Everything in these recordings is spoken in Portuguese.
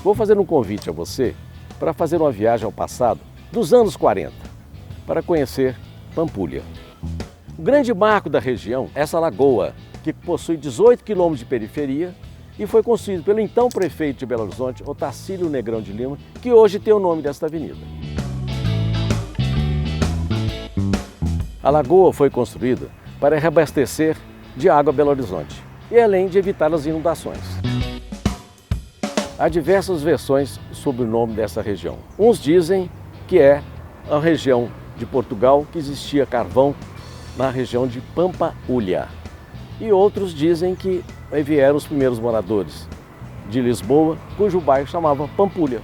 Vou fazer um convite a você para fazer uma viagem ao passado dos anos 40, para conhecer Pampulha. O grande marco da região é essa lagoa, que possui 18 quilômetros de periferia e foi construído pelo então prefeito de Belo Horizonte, Otacílio Negrão de Lima, que hoje tem o nome desta avenida. A lagoa foi construída para reabastecer de água Belo Horizonte e além de evitar as inundações. Há diversas versões sobre o nome dessa região. Uns dizem que é a região de Portugal que existia carvão na região de Pampulha. E outros dizem que aí vieram os primeiros moradores de Lisboa, cujo bairro chamava Pampulha.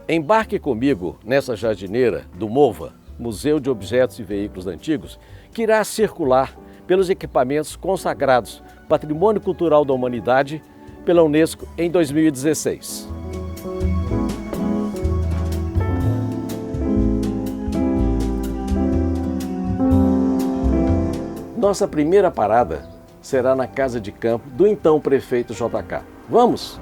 Embarque comigo nessa jardineira do MOVA, Museu de Objetos e Veículos Antigos, que irá circular pelos equipamentos consagrados Patrimônio Cultural da Humanidade pela Unesco em 2016. Nossa primeira parada será na casa de campo do então prefeito JK. Vamos?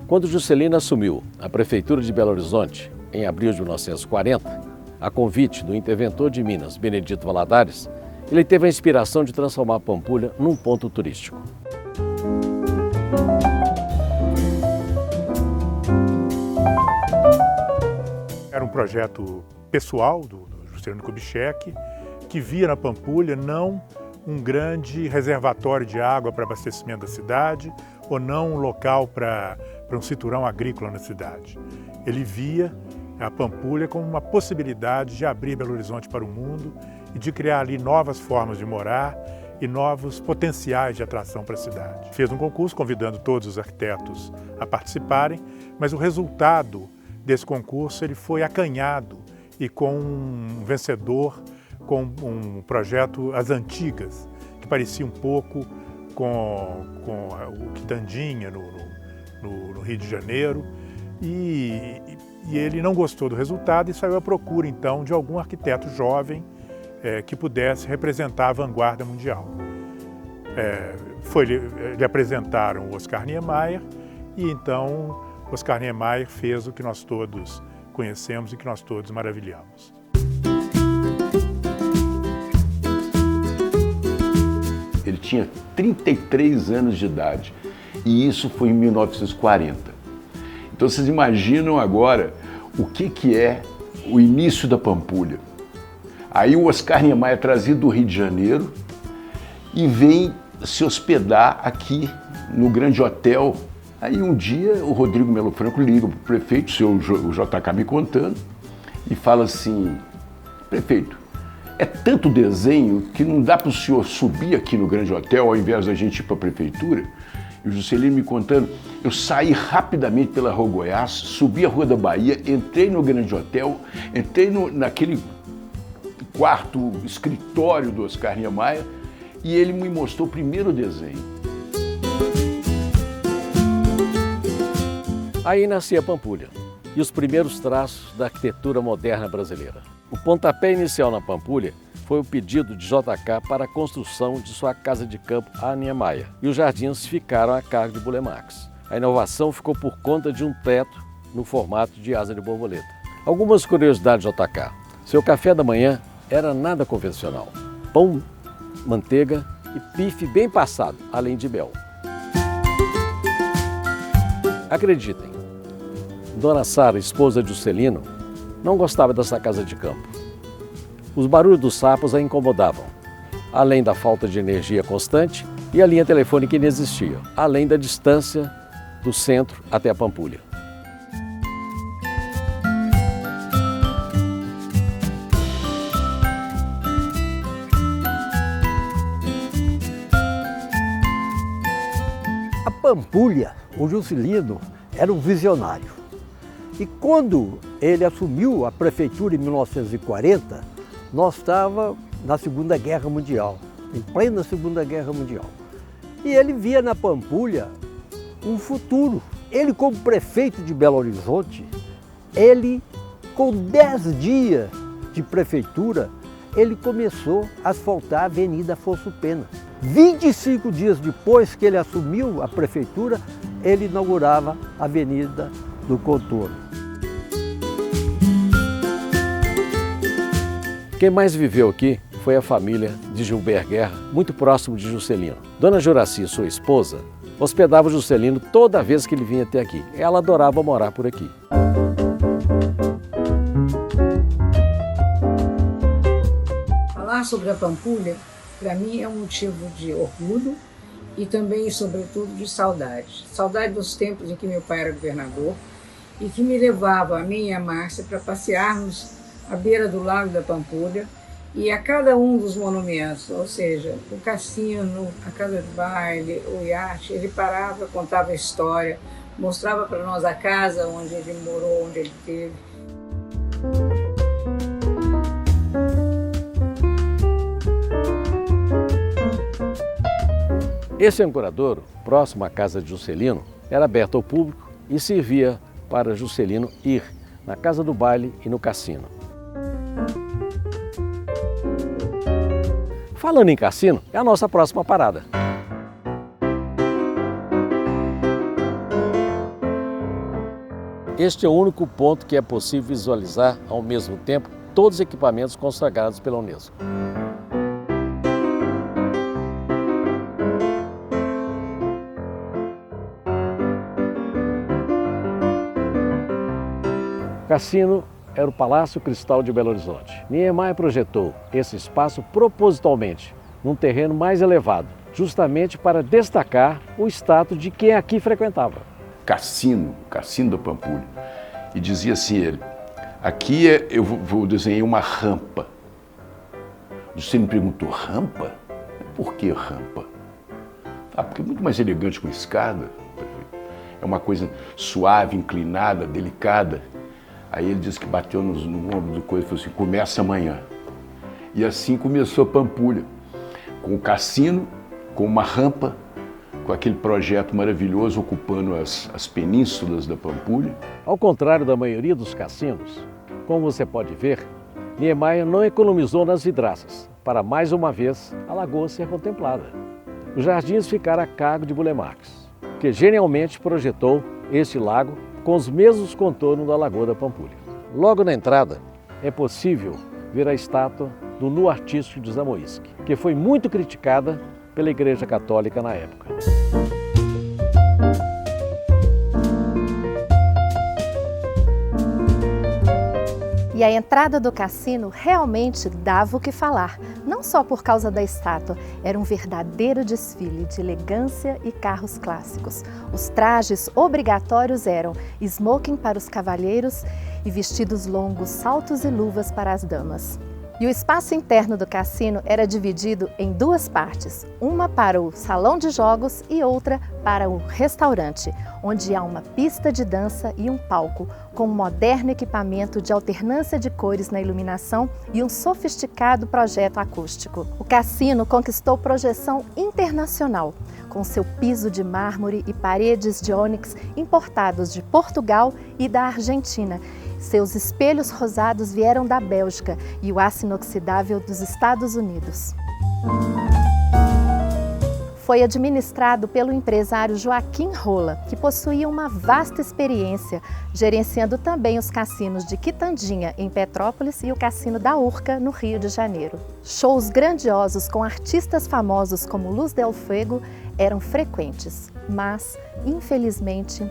Quando Juscelino assumiu a prefeitura de Belo Horizonte, em abril de 1940, a convite do interventor de Minas, Benedito Valadares, ele teve a inspiração de transformar Pampulha num ponto turístico. Era um projeto pessoal do Juscelino Kubitschek, que via na Pampulha não um grande reservatório de água para abastecimento da cidade ou não um local para um cinturão agrícola na cidade. Ele via a Pampulha como uma possibilidade de abrir Belo Horizonte para o mundo e de criar ali novas formas de morar e novos potenciais de atração para a cidade. Fez um concurso convidando todos os arquitetos a participarem, mas o resultado desse concurso ele foi acanhado e com um vencedor com um projeto As Antigas, que parecia um pouco com o Quitandinha no Rio de Janeiro, e ele não gostou do resultado e saiu à procura então de algum arquiteto jovem que pudesse representar a vanguarda mundial. Lhe apresentaram o Oscar Niemeyer e então Oscar Niemeyer fez o que nós todos conhecemos e que nós todos maravilhamos. Ele tinha 33 anos de idade e isso foi em 1940. Então vocês imaginam agora o que é o início da Pampulha. Aí o Oscar Niemeyer é trazido do Rio de Janeiro e vem se hospedar aqui no grande hotel. Aí um dia o Rodrigo Melo Franco liga para o prefeito, o JK me contando, e fala assim: prefeito, é tanto desenho que não dá para o senhor subir aqui no grande hotel ao invés da gente ir para a prefeitura? E o Juscelino me contando, eu saí rapidamente pela Rua Goiás, subi a Rua da Bahia, entrei no grande hotel, entrei naquele quarto escritório do Oscar Niemeyer e ele me mostrou o primeiro desenho. Aí nascia Pampulha e os primeiros traços da arquitetura moderna brasileira. O pontapé inicial na Pampulha foi o pedido de JK para a construção de sua casa de campo a Niemeyer, e os jardins ficaram a cargo de Burle Marx. A inovação ficou por conta de um teto no formato de asa de borboleta. Algumas curiosidades de JK. Seu café da manhã era nada convencional. Pão, manteiga e bife bem passado, além de mel. Acreditem, Dona Sara, esposa de Juscelino, não gostava dessa casa de campo. Os barulhos dos sapos a incomodavam, além da falta de energia constante e a linha telefônica inexistia, além da distância do centro até a Pampulha. A Pampulha, o Juscelino, era um visionário. E quando ele assumiu a prefeitura em 1940, nós estávamos na Segunda Guerra Mundial. em plena Segunda Guerra Mundial. E ele via na Pampulha um futuro. Ele, como prefeito de Belo Horizonte, ele, com 10 dias de prefeitura, ele começou a asfaltar a Avenida Afonso Pena. 25 dias depois que ele assumiu a prefeitura, ele inaugurava a Avenida do Contorno. Quem mais viveu aqui foi a família de Gilbert Guerra, muito próximo de Juscelino. Dona Juraci, sua esposa, hospedava Juscelino toda vez que ele vinha até aqui. Ela adorava morar por aqui. Falar sobre a Pampulha, para mim, é um motivo de orgulho e também, sobretudo, de saudade. Saudade dos tempos em que meu pai era governador e que me levava, a mim e a Márcia, para passearmos à beira do Lago da Pampulha e a cada um dos monumentos, ou seja, o cassino, a casa de baile, o iate, ele parava, contava a história, mostrava para nós a casa onde ele morou, onde ele teve. Esse ancoradouro, próximo à casa de Juscelino, era aberto ao público e servia para Juscelino ir na casa do baile e no cassino. Falando em cassino, é a nossa próxima parada. Este é o único ponto que é possível visualizar ao mesmo tempo todos os equipamentos consagrados pela Unesco. O cassino era o Palácio Cristal de Belo Horizonte. Niemeyer projetou esse espaço propositalmente num terreno mais elevado, justamente para destacar o status de quem aqui frequentava. Cassino da Pampulha. E dizia assim ele, aqui eu vou desenhar uma rampa. Você me perguntou, rampa? Por que rampa? Ah, porque é muito mais elegante com escada. É uma coisa suave, inclinada, delicada. Aí ele disse que bateu no ombro do coisa e falou assim, começa amanhã. E assim começou a Pampulha, com o cassino, com uma rampa, com aquele projeto maravilhoso ocupando as penínsulas da Pampulha. Ao contrário da maioria dos cassinos, como você pode ver, Niemeyer não economizou nas vidraças, para mais uma vez a lagoa ser contemplada. Os jardins ficaram a cargo de Burle Marx, que genialmente projetou este lago com os mesmos contornos da Lagoa da Pampulha. Logo na entrada, é possível ver a estátua do nu artístico de Zamoyski, que foi muito criticada pela Igreja Católica na época. E a entrada do cassino realmente dava o que falar, não só por causa da estátua, era um verdadeiro desfile de elegância e carros clássicos. Os trajes obrigatórios eram smoking para os cavalheiros e vestidos longos, saltos e luvas para as damas. E o espaço interno do cassino era dividido em duas partes, uma para o salão de jogos e outra para o restaurante, onde há uma pista de dança e um palco, com um moderno equipamento de alternância de cores na iluminação e um sofisticado projeto acústico. O cassino conquistou projeção internacional, com seu piso de mármore e paredes de ônix importados de Portugal e da Argentina. Seus espelhos rosados vieram da Bélgica e o aço inoxidável dos Estados Unidos. Foi administrado pelo empresário Joaquim Rola, que possuía uma vasta experiência, gerenciando também os cassinos de Quitandinha, em Petrópolis, e o Cassino da Urca, no Rio de Janeiro. Shows grandiosos com artistas famosos como Luz del Fuego eram frequentes, mas, infelizmente,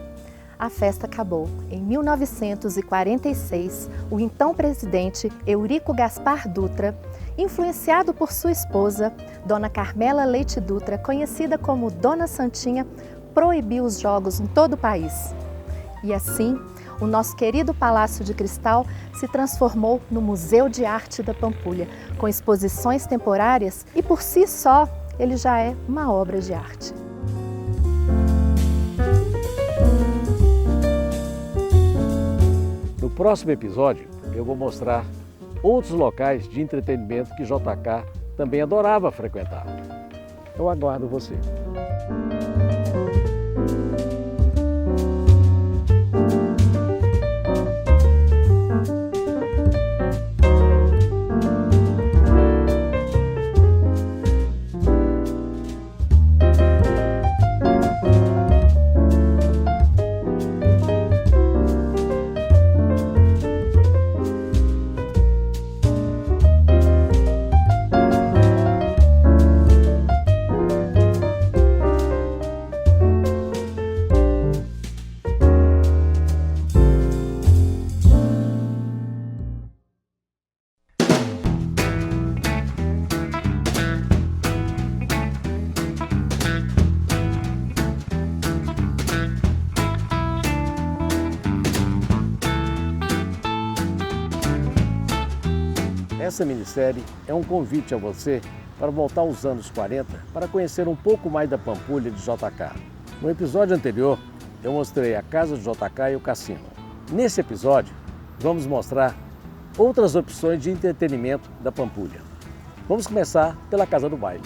a festa acabou. Em 1946, o então presidente Eurico Gaspar Dutra, influenciado por sua esposa, Dona Carmela Leite Dutra, conhecida como Dona Santinha, proibiu os jogos em todo o país. E assim, o nosso querido Palácio de Cristal se transformou no Museu de Arte da Pampulha, com exposições temporárias e, por si só, ele já é uma obra de arte. No próximo episódio, eu vou mostrar outros locais de entretenimento que JK também adorava frequentar. Eu aguardo você. Essa minissérie é um convite a você para voltar aos anos 40 para conhecer um pouco mais da Pampulha de JK. No episódio anterior, eu mostrei a casa de JK e o cassino. Nesse episódio, vamos mostrar outras opções de entretenimento da Pampulha. Vamos começar pela casa do baile.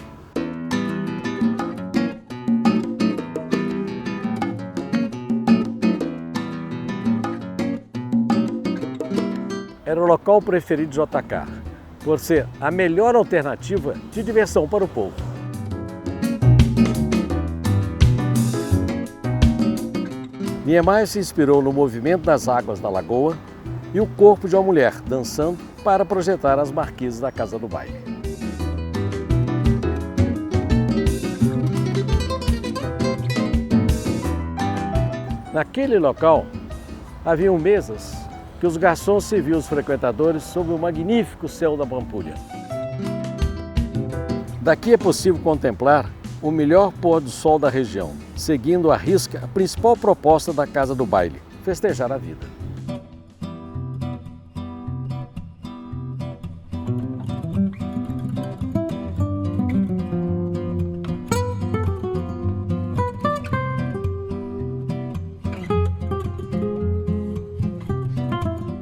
Era o local preferido de JK, por ser a melhor alternativa de diversão para o povo. Niemeyer se inspirou no movimento das águas da lagoa e o corpo de uma mulher dançando para projetar as marquises da casa do baile. Naquele local, haviam mesas que os garçons serviam os frequentadores sob o magnífico céu da Pampulha. Daqui é possível contemplar o melhor pôr do sol da região, seguindo à risca a principal proposta da casa do baile, festejar a vida.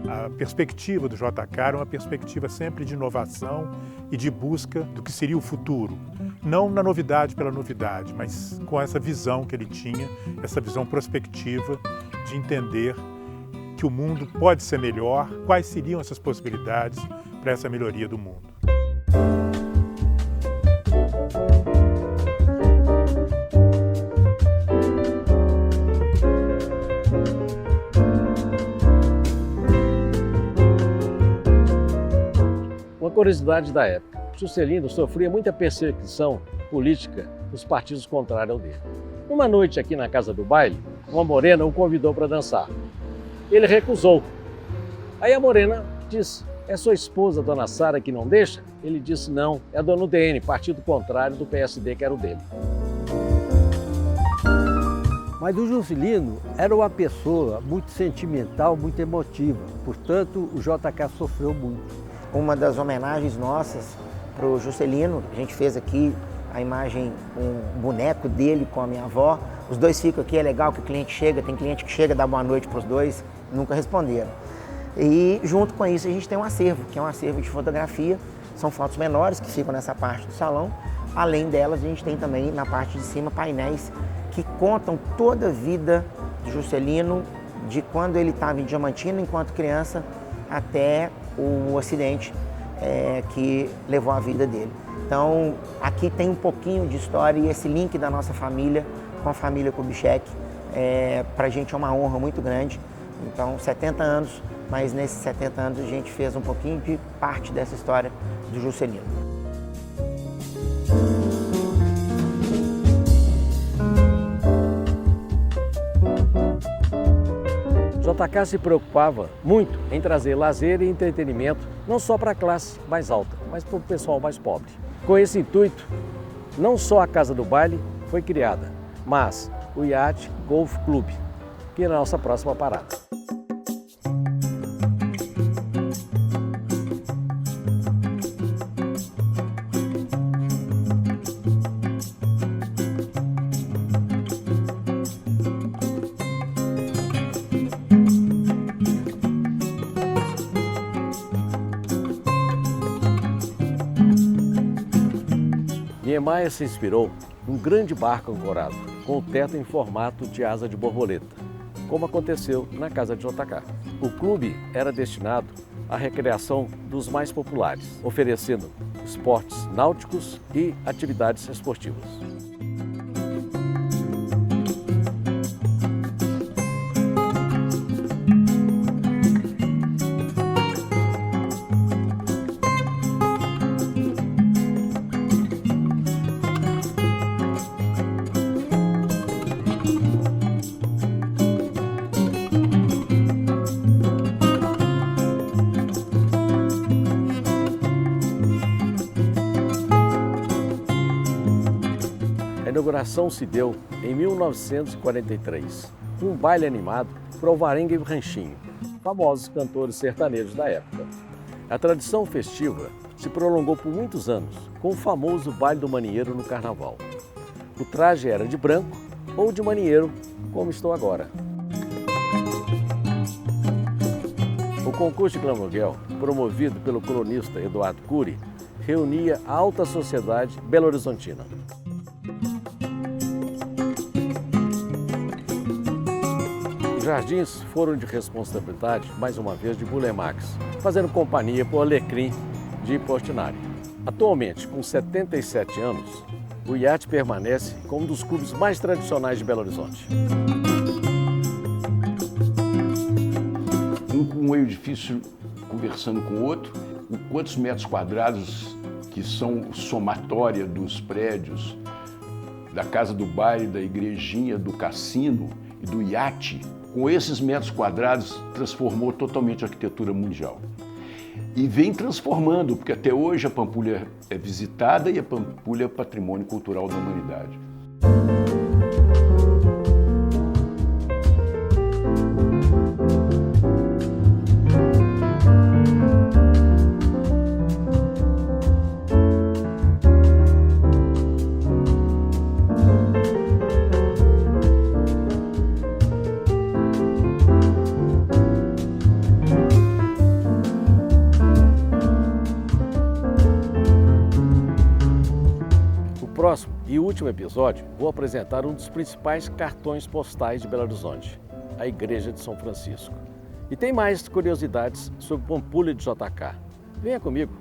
A perspectiva do JK era uma perspectiva sempre de inovação e de busca do que seria o futuro. Não na novidade pela novidade, mas com essa visão que ele tinha, essa visão prospectiva de entender que o mundo pode ser melhor, quais seriam essas possibilidades para essa melhoria do mundo. Uma curiosidade da época, Juscelino sofria muita perseguição política dos partidos contrários ao dele. Uma noite aqui na casa do baile, uma morena o convidou para dançar. Ele recusou. Aí a morena disse: "É sua esposa, dona Sara, que não deixa?" Ele disse: "Não, é a dona UDN, partido contrário do PSD, que era o dele." Mas o Juscelino era uma pessoa muito sentimental, muito emotiva. Portanto, o JK sofreu muito. Uma das homenagens nossas para o Juscelino, a gente fez aqui a imagem, um boneco dele com a minha avó. Os dois ficam aqui, é legal que o cliente chega, tem cliente que chega, dá boa noite para os dois, nunca responderam. E junto com isso a gente tem um acervo, que é um acervo de fotografia. São fotos menores que ficam nessa parte do salão. Além delas, a gente tem também na parte de cima painéis que contam toda a vida do Juscelino, de quando ele estava em Diamantina enquanto criança até o acidente que levou a vida dele. Então, aqui tem um pouquinho de história e esse link da nossa família com a família Kubitschek, para a gente é uma honra muito grande. Então, 70 anos, mas nesses 70 anos a gente fez um pouquinho de parte dessa história do Juscelino. JK se preocupava muito em trazer lazer e entretenimento não só para a classe mais alta, mas para o pessoal mais pobre. Com esse intuito, não só a Casa do Baile foi criada, mas o Yacht Golf Club, que é a nossa próxima parada. Niemeyer se inspirou num grande barco ancorado, com o teto em formato de asa de borboleta, como aconteceu na casa de JK. O clube era destinado à recreação dos mais populares, oferecendo esportes náuticos e atividades esportivas. A inauguração se deu em 1943, com um baile animado por Alvarenga e Ranchinho, famosos cantores sertanejos da época. A tradição festiva se prolongou por muitos anos, com o famoso baile do marinheiro no carnaval. O traje era de branco ou de marinheiro, como estou agora. O concurso de Glamour-Girl, promovido pelo colunista Eduardo Cury, reunia a alta sociedade belo-horizontina. Os jardins foram de responsabilidade, mais uma vez, de Bulemax, fazendo companhia para o Alecrim de Portinari. Atualmente, com 77 anos, o iate permanece como um dos clubes mais tradicionais de Belo Horizonte. Um edifício conversando com o outro, quantos metros quadrados que são somatória dos prédios, da casa do baile, da igrejinha, do cassino e do iate, com esses metros quadrados transformou totalmente a arquitetura mundial. E vem transformando, porque até hoje a Pampulha é visitada e a Pampulha é patrimônio cultural da humanidade. No próximo e último episódio, vou apresentar um dos principais cartões postais de Belo Horizonte, a Igreja de São Francisco. E tem mais curiosidades sobre Pampulha de JK. Venha comigo!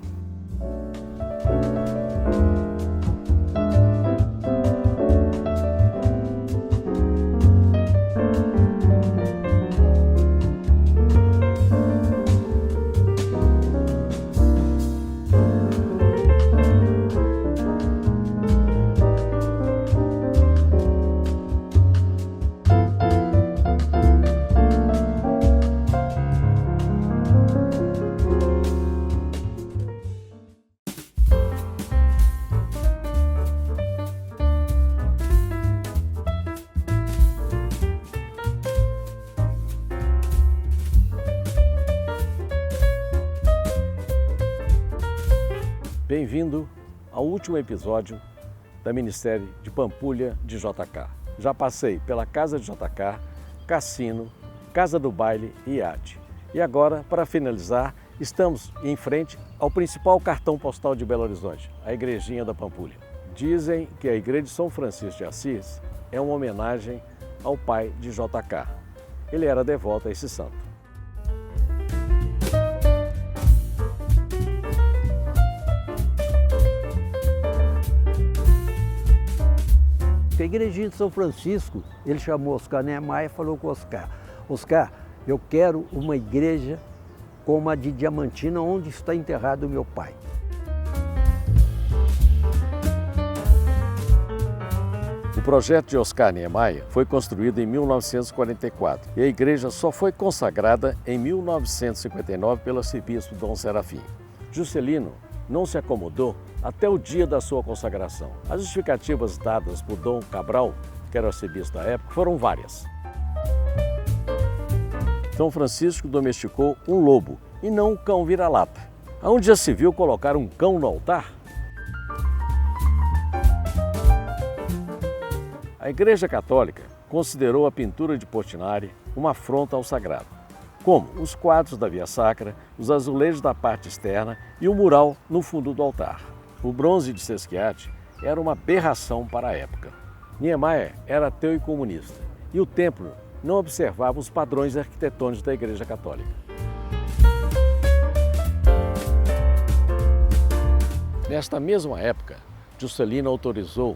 Bem-vindo ao último episódio da minissérie de Pampulha de JK. Já passei pela casa de JK, cassino, casa do baile e iate. E agora, para finalizar, estamos em frente ao principal cartão postal de Belo Horizonte, a Igrejinha da Pampulha. Dizem que a Igreja de São Francisco de Assis é uma homenagem ao pai de JK. Ele era devoto a esse santo. A Igrejinha de São Francisco, ele chamou Oscar Niemeyer e falou com o Oscar: Oscar, eu quero uma igreja como a de Diamantina, onde está enterrado o meu pai. O projeto de Oscar Niemeyer foi construído em 1944 e a igreja só foi consagrada em 1959 pelo arcebispo Dom Serafim. Juscelino não se acomodou até o dia da sua consagração. As justificativas dadas por Dom Cabral, que era o arcebispo da época, foram várias. São Francisco domesticou um lobo e não um cão vira-lata. Aonde já se viu colocar um cão no altar? A Igreja Católica considerou a pintura de Portinari uma afronta ao sagrado, como os quadros da Via Sacra, os azulejos da parte externa e o mural no fundo do altar. O bronze de Sesquiate era uma aberração para a época. Niemeyer era ateu e comunista, e o templo não observava os padrões arquitetônicos da Igreja Católica. Nesta mesma época, Juscelino autorizou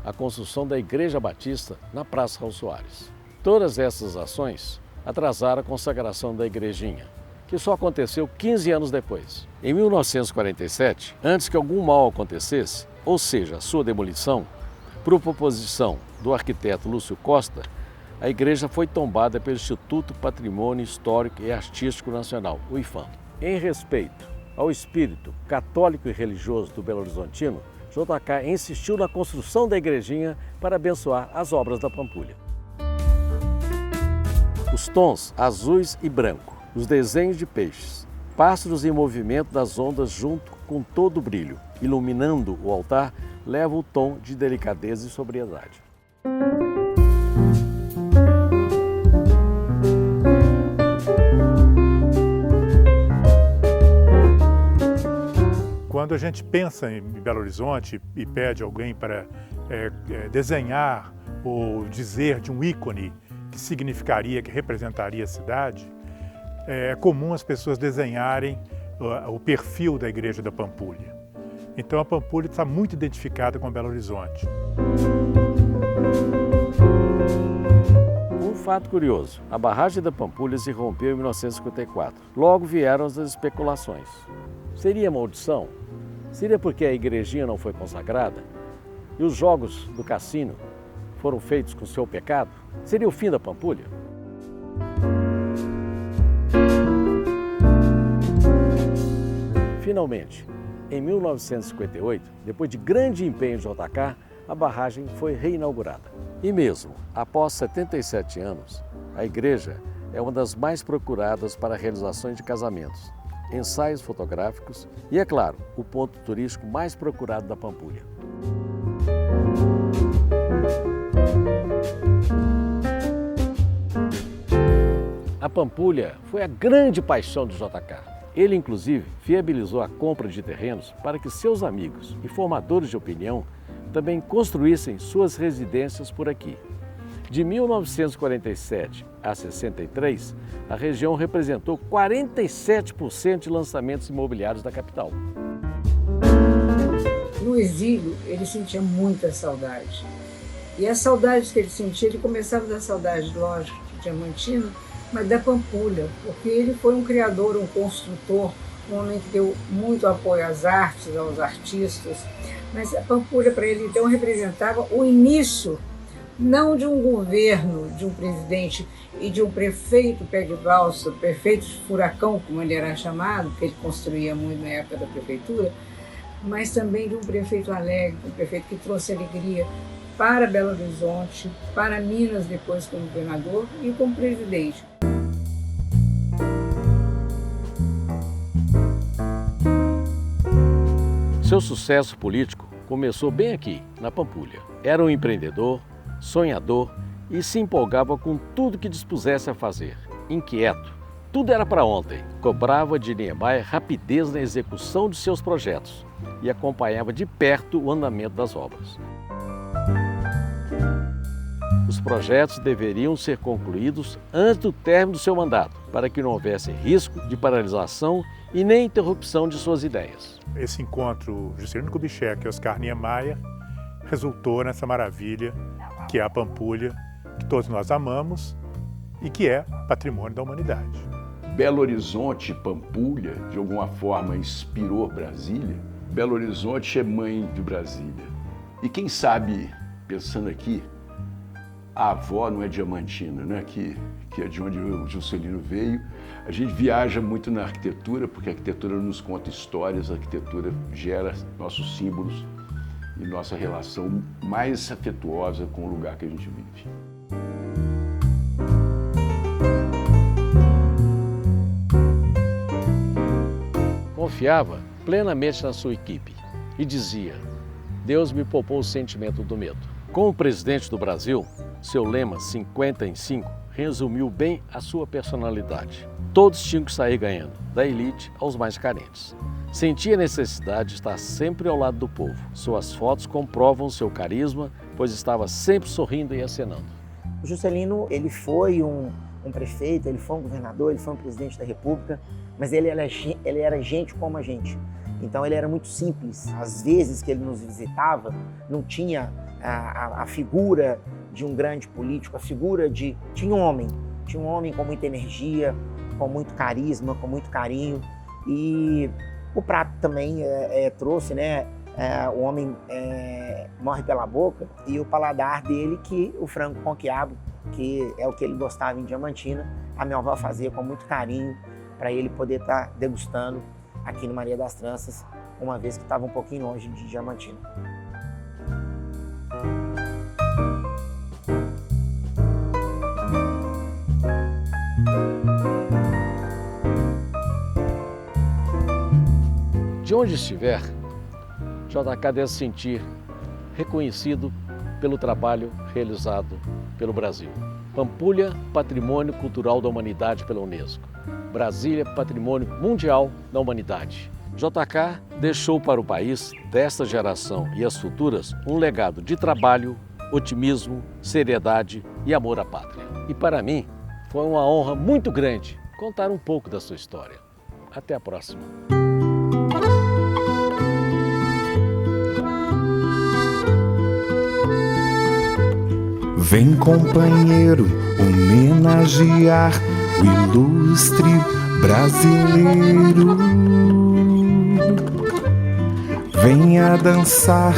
a construção da Igreja Batista na Praça Raul Soares. Todas essas ações atrasaram a consagração da igrejinha, que só aconteceu 15 anos depois. Em 1947, antes que algum mal acontecesse, ou seja, a sua demolição, por proposição do arquiteto Lúcio Costa, a igreja foi tombada pelo Instituto Patrimônio Histórico e Artístico Nacional, o IPHAN. Em respeito ao espírito católico e religioso do Belo Horizontino, JK insistiu na construção da igrejinha para abençoar as obras da Pampulha. Os tons azuis e branco, os desenhos de peixes, pássaros em movimento das ondas junto com todo o brilho, iluminando o altar, leva o tom de delicadeza e sobriedade. Quando a gente pensa em Belo Horizonte e pede alguém para desenhar ou dizer de um ícone que significaria, que representaria a cidade, é comum as pessoas desenharem o perfil da Igreja da Pampulha. Então a Pampulha está muito identificada com Belo Horizonte. Um fato curioso, a barragem da Pampulha se rompeu em 1954. Logo vieram as especulações. Seria maldição? Seria porque a igrejinha não foi consagrada? E os jogos do cassino foram feitos com seu pecado? Seria o fim da Pampulha? Finalmente, em 1958, depois de grande empenho de JK, a barragem foi reinaugurada. E mesmo após 77 anos, a igreja é uma das mais procuradas para realizações de casamentos, ensaios fotográficos e, é claro, o ponto turístico mais procurado da Pampulha. A Pampulha foi a grande paixão do JK. Ele, inclusive, viabilizou a compra de terrenos para que seus amigos e formadores de opinião também construíssem suas residências por aqui. De 1947 a 63, a região representou 47% de lançamentos imobiliários da capital. No exílio, ele sentia muita saudade. E as saudades que ele sentia, ele começava da saudade, lógico, de Diamantino, mas da Pampulha, porque ele foi um criador, um construtor, um homem que deu muito apoio às artes, aos artistas. Mas a Pampulha, para ele, então, representava o início, não de um governo, de um presidente e de um prefeito pé de valsa, prefeito furacão, como ele era chamado, que ele construía muito na época da prefeitura, mas também de um prefeito alegre, um prefeito que trouxe alegria para Belo Horizonte, para Minas depois como governador e como presidente. Seu sucesso político começou bem aqui, na Pampulha. Era um empreendedor, sonhador e se empolgava com tudo que dispusesse a fazer. Inquieto, tudo era para ontem. Cobrava de Niemeyer rapidez na execução de seus projetos e acompanhava de perto o andamento das obras. Os projetos deveriam ser concluídos antes do término do seu mandato, para que não houvesse risco de paralisação e nem interrupção de suas ideias. Esse encontro Juscelino Kubitschek e Oscar Niemeyer resultou nessa maravilha que é a Pampulha, que todos nós amamos e que é patrimônio da humanidade. Belo Horizonte e Pampulha, de alguma forma, inspirou Brasília. Belo Horizonte é mãe de Brasília. E quem sabe, pensando aqui, a avó não é diamantina, né? Que é de onde o Juscelino veio. A gente viaja muito na arquitetura, porque a arquitetura nos conta histórias, a arquitetura gera nossos símbolos e nossa relação mais afetuosa com o lugar que a gente vive. Confiava plenamente na sua equipe e dizia: Deus me poupou o sentimento do medo. Como presidente do Brasil, seu lema 50 em 5 resumiu bem a sua personalidade. Todos tinham que sair ganhando, da elite aos mais carentes. Sentia a necessidade de estar sempre ao lado do povo. Suas fotos comprovam seu carisma, pois estava sempre sorrindo e acenando. O Juscelino, ele foi um prefeito, ele foi um governador, ele foi um presidente da República, mas ele era gente como a gente. Então ele era muito simples. Às vezes que ele nos visitava, não tinha a figura de um grande político, a figura de... Tinha um homem com muita energia, com muito carisma, com muito carinho. E o prato também trouxe, né? O homem morre pela boca, e o paladar dele, que o frango com quiabo, que é o que ele gostava em Diamantina, a minha avó fazia com muito carinho para ele poder estar degustando aqui no Maria das Tranças, uma vez que estava um pouquinho longe de Diamantina. De onde estiver, JK deve se sentir reconhecido pelo trabalho realizado pelo Brasil. Pampulha, Patrimônio Cultural da Humanidade pela Unesco. Brasília, Patrimônio Mundial da Humanidade. JK deixou para o país desta geração e as futuras um legado de trabalho, otimismo, seriedade e amor à pátria. E para mim, foi uma honra muito grande contar um pouco da sua história. Até a próxima. Vem, companheiro, homenagear o ilustre brasileiro. Venha dançar,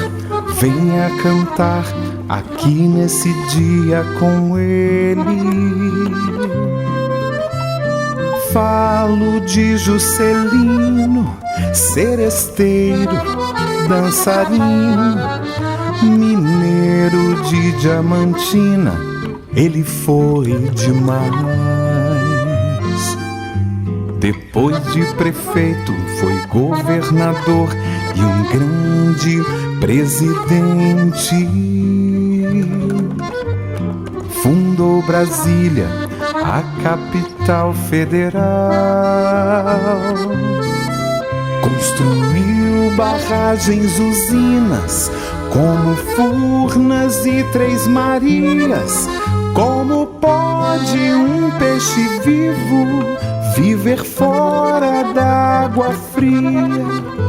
venha cantar aqui nesse dia com ele. Falo de Juscelino, seresteiro, dançarino, mineiro de Diamantina, ele foi demais. Depois de prefeito, foi governador e um grande presidente. Fundou Brasília, a capital federal. Construiu barragens, usinas, como Furnas e Três Marias. Como pode um peixe vivo viver fora d'água fria?